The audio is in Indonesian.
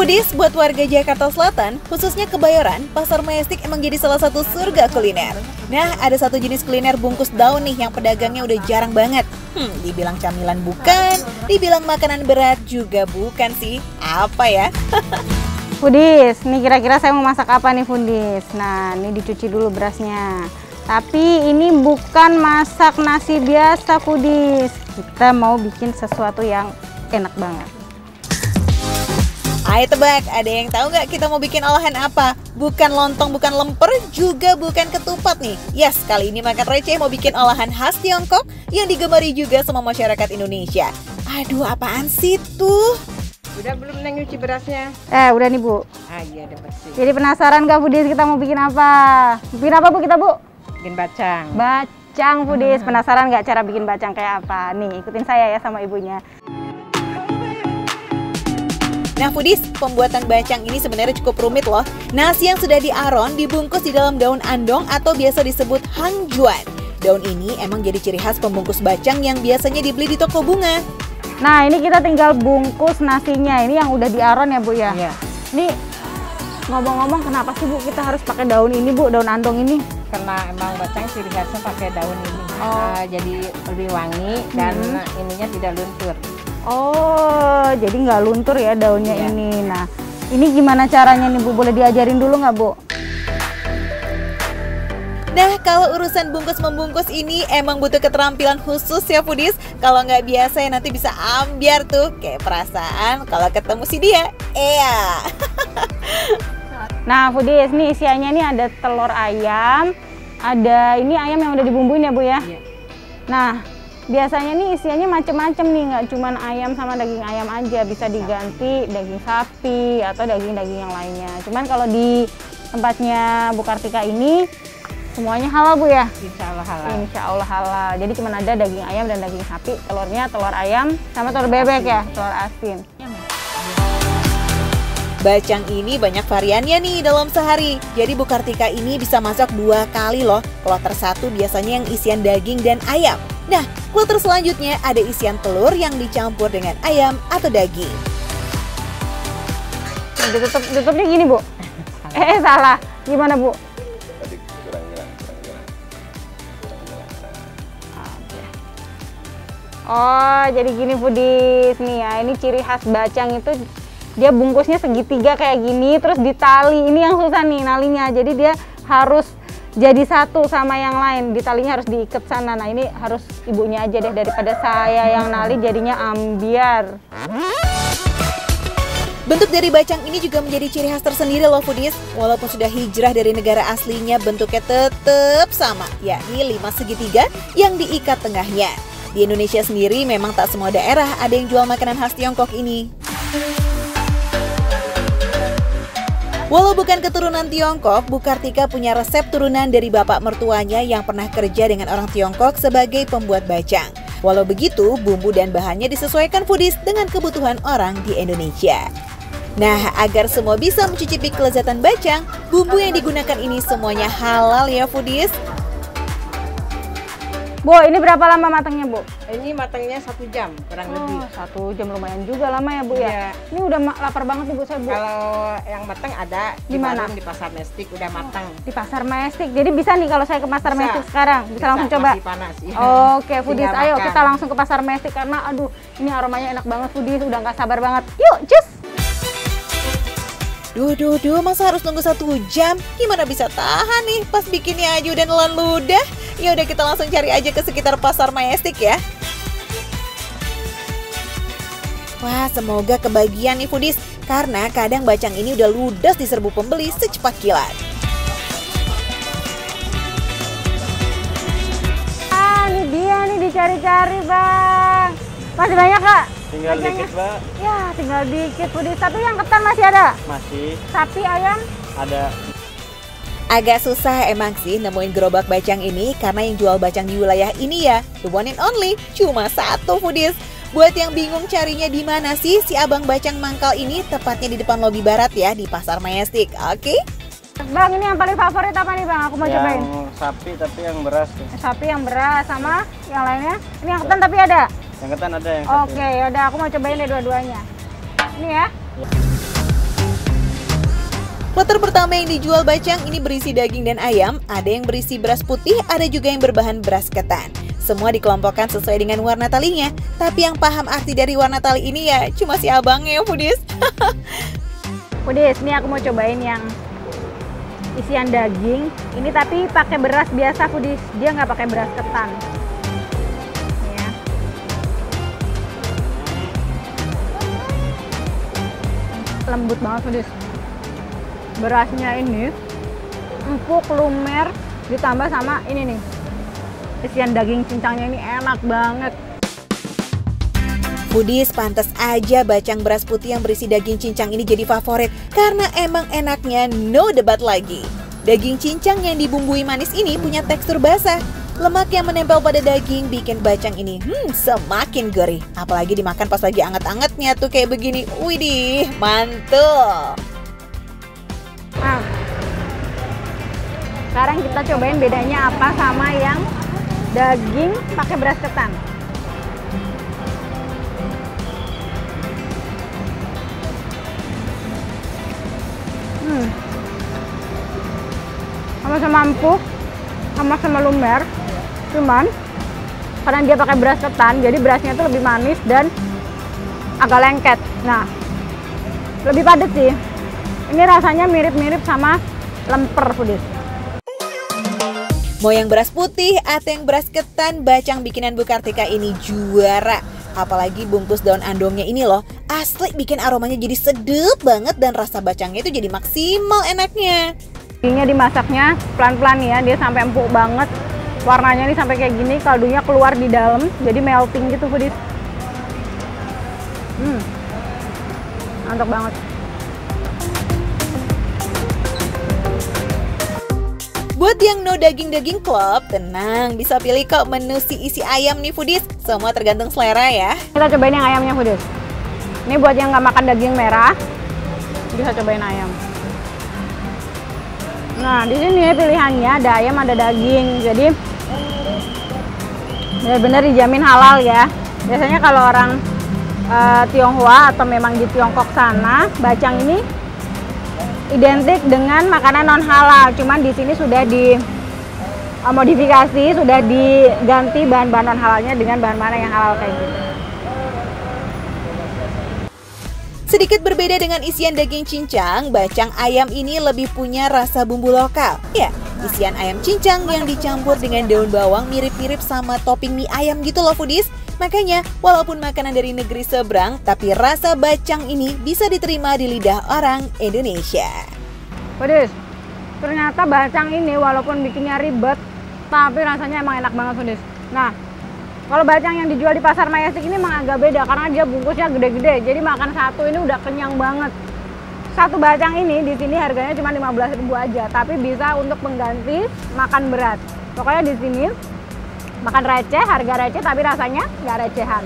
Foodies, buat warga Jakarta Selatan, khususnya Kebayoran, Pasar Majestic emang jadi salah satu surga kuliner. Nah, ada satu jenis kuliner bungkus daun nih yang pedagangnya udah jarang banget. Dibilang camilan bukan, dibilang makanan berat juga bukan sih. Apa ya? Foodies, nih kira-kira saya mau masak apa nih Foodies? Nah, ini dicuci dulu berasnya. Tapi ini bukan masak nasi biasa Foodies. Kita mau bikin sesuatu yang enak banget. Ayo tebak, ada yang tahu nggak kita mau bikin olahan apa? Bukan lontong, bukan lemper, juga bukan ketupat nih. Yes, kali ini Makan Receh mau bikin olahan khas Tiongkok yang digemari juga sama masyarakat Indonesia. Aduh, apaan sih tuh? Udah belum Neng nyuci berasnya? Udah nih Bu. Iya, udah bersih. Jadi penasaran nggak Foodies kita mau bikin apa? Bikin apa Bu kita Bu? Bikin bacang. Bacang Foodies, penasaran nggak cara bikin bacang kayak apa? Nih, ikutin saya ya sama ibunya. Nah Foodies, pembuatan bacang ini sebenarnya cukup rumit loh. Nasi yang sudah diaron dibungkus di dalam daun andong atau biasa disebut hangjuan. Daun ini emang jadi ciri khas pembungkus bacang yang biasanya dibeli di toko bunga. Nah, ini kita tinggal bungkus nasinya. Ini yang udah diaron ya Bu ya? Iya. Ini ngomong-ngomong kenapa sih Bu kita harus pakai daun ini Bu, daun andong ini? Karena emang bacang ciri khasnya pakai daun ini. Jadi lebih wangi dan ininya tidak luntur. Oh, jadi nggak luntur ya daunnya ini. Nah, ini gimana caranya nih Bu? Boleh diajarin dulu nggak Bu? Nah, kalau urusan bungkus-membungkus ini emang butuh keterampilan khusus ya Foodies. Kalau nggak biasa ya nanti bisa ambiar tuh. Kayak perasaan kalau ketemu si dia. Nah Foodies, nih isiannya nih ada telur ayam. Ada ini ayam yang udah dibumbuin ya Bu ya? Iya. Nah, biasanya nih isiannya macem-macem nih, nggak cuman ayam sama daging ayam aja, bisa diganti daging sapi atau daging-daging yang lainnya. Cuman kalau di tempatnya Bu Kartika ini semuanya halal Bu ya? Insya Allah halal. Insya Allah halal. Jadi cuman ada daging ayam dan daging sapi, telurnya telur ayam sama telur bebek ya, telur asin. Bacang ini banyak variannya nih dalam sehari. Jadi Bu Kartika ini bisa masak 2 kali loh. Kloter satu biasanya yang isian daging dan ayam. Nah, kloter selanjutnya ada isian telur yang dicampur dengan ayam atau daging. Tutupnya gini Bu? Salah. Gimana Bu? Oh, jadi gini Foodies nih ya. Ini ciri khas bacang itu dia bungkusnya segitiga kayak gini, terus ditali. Ini yang susah nih nalinya. Jadi dia harus jadi satu sama yang lain. Di talinya harus diikat sana. Nah, ini harus ibunya aja deh daripada saya yang nali jadinya ambiar. Bentuk dari bacang ini juga menjadi ciri khas tersendiri loh Foodies. Walaupun sudah hijrah dari negara aslinya, bentuknya tetap sama, yakni 5 segitiga yang diikat tengahnya. Di Indonesia sendiri memang tak semua daerah ada yang jual makanan khas Tiongkok ini. Walau bukan keturunan Tiongkok, Bu Kartika punya resep turunan dari bapak mertuanya yang pernah kerja dengan orang Tiongkok sebagai pembuat bacang. Walau begitu, bumbu dan bahannya disesuaikan Foodies dengan kebutuhan orang di Indonesia. Nah, agar semua bisa mencicipi kelezatan bacang, bumbu yang digunakan ini semuanya halal ya Foodies. Bu, ini berapa lama matangnya Bu? Ini matangnya 1 jam kurang lebih. 1 jam lumayan juga lama ya Bu ya? Iya. Ini udah lapar banget nih Bu saya Bu. Kalau yang matang ada di mana? Di Pasar Majestic udah matang. Di Pasar Majestic. Jadi bisa nih kalau saya ke Pasar Majestic sekarang, bisa langsung coba. Masih panas. Ya. Oke, Foodies, ayo makan. kita langsung ke Pasar Majestic karena aduh, ini aromanya enak banget Foodies, udah nggak sabar banget. Yuk, cus! Duh, masa harus nunggu 1 jam? Gimana bisa tahan nih pas bikinnya aja udah nelan ludah? Ya udah kita langsung cari aja ke sekitar Pasar Majestic ya. Wah, semoga kebagian nih Foodies, karena kadang bacang ini udah ludes di serbu pembeli secepat kilat. Ini dia nih dicari-cari Bang. Masih banyak Kak? Tinggal dikit Mbak. Ya, tinggal dikit Foodies. Tapi yang ketan masih ada? Masih Sapi, ayam? ada. Agak susah emang sih nemuin gerobak bacang ini karena yang jual bacang di wilayah ini ya the one and only, cuma 1 Foodies. Buat yang bingung carinya di mana sih si abang bacang mangkal ini, tepatnya di depan lobi barat ya di Pasar Majestic. Oke? Bang, ini yang paling favorit apa nih Bang? Aku mau cobain. Yang sapi tapi yang beras tuh. Sapi yang beras sama yang lainnya. Ini yang ketan tapi ada? Yang ketan ada yang sapi. Oke, yaudah aku mau cobain deh dua-duanya. Ini ya. Kloter pertama yang dijual bacang ini berisi daging dan ayam, ada yang berisi beras putih, ada juga yang berbahan beras ketan. Semua dikelompokkan sesuai dengan warna talinya, tapi yang paham arti dari warna tali ini ya cuma si abangnya ya Foodies. Foodies, ini aku mau cobain yang isian daging. Ini tapi pakai beras biasa Foodies, dia nggak pakai beras ketan. Ya. Lembut banget Foodies. Berasnya ini empuk, lumer, ditambah sama ini nih, isian daging cincangnya ini enak banget. Foodies, pantas aja bacang beras putih yang berisi daging cincang ini jadi favorit karena emang enaknya no debat lagi. Daging cincang yang dibumbui manis ini punya tekstur basah. Lemak yang menempel pada daging bikin bacang ini semakin gurih. Apalagi dimakan pas lagi anget-angetnya tuh kayak begini. Widih, mantul. Nah, sekarang kita cobain bedanya apa sama yang daging pakai beras ketan. Sama-sama empuk, sama-sama lumer, cuman karena dia pakai beras ketan, jadi berasnya itu lebih manis dan agak lengket. Nah, lebih padat sih. Ini rasanya mirip-mirip sama lemper Foodies. Mau yang beras putih atau yang beras ketan, bacang bikinan Bu Kartika ini juara. Apalagi bungkus daun andongnya ini loh, asli bikin aromanya jadi sedep banget dan rasa bacangnya itu jadi maksimal enaknya. Dagingnya dimasaknya pelan-pelan ya, dia sampai empuk banget. Warnanya nih sampai kayak gini, kaldunya keluar di dalam, jadi melting gitu Foodies. Mantap banget. Buat yang no daging-daging club, tenang, bisa pilih kok menu si isi ayam nih Foodies. Semua tergantung selera ya. Kita cobain yang ayamnya Foodies. Ini buat yang nggak makan daging merah, bisa cobain ayam. Nah, di sini pilihannya ada ayam, ada daging. Jadi benar-benar dijamin halal ya. Biasanya kalau orang Tionghoa atau memang di Tiongkok sana, bacang ini identik dengan makanan non halal, cuman di sini sudah dimodifikasi, sudah diganti bahan-bahan non halalnya dengan bahan-bahan yang halal kayak gitu. Sedikit berbeda dengan isian daging cincang, bacang ayam ini lebih punya rasa bumbu lokal. Ya, isian ayam cincang yang dicampur dengan daun bawang mirip-mirip sama topping mie ayam gitu loh Foodies. Makanya, walaupun makanan dari negeri seberang, tapi rasa bacang ini bisa diterima di lidah orang Indonesia. Foodies, ternyata bacang ini walaupun bikinnya ribet, tapi rasanya emang enak banget Foodies. Nah, kalau bacang yang dijual di Pasar Majestic ini emang agak beda karena dia bungkusnya gede-gede. Jadi makan satu ini udah kenyang banget. Satu bacang ini di sini harganya cuma 15.000 aja, tapi bisa untuk pengganti makan berat. Pokoknya di sini makan receh, harga receh tapi rasanya nggak recehan.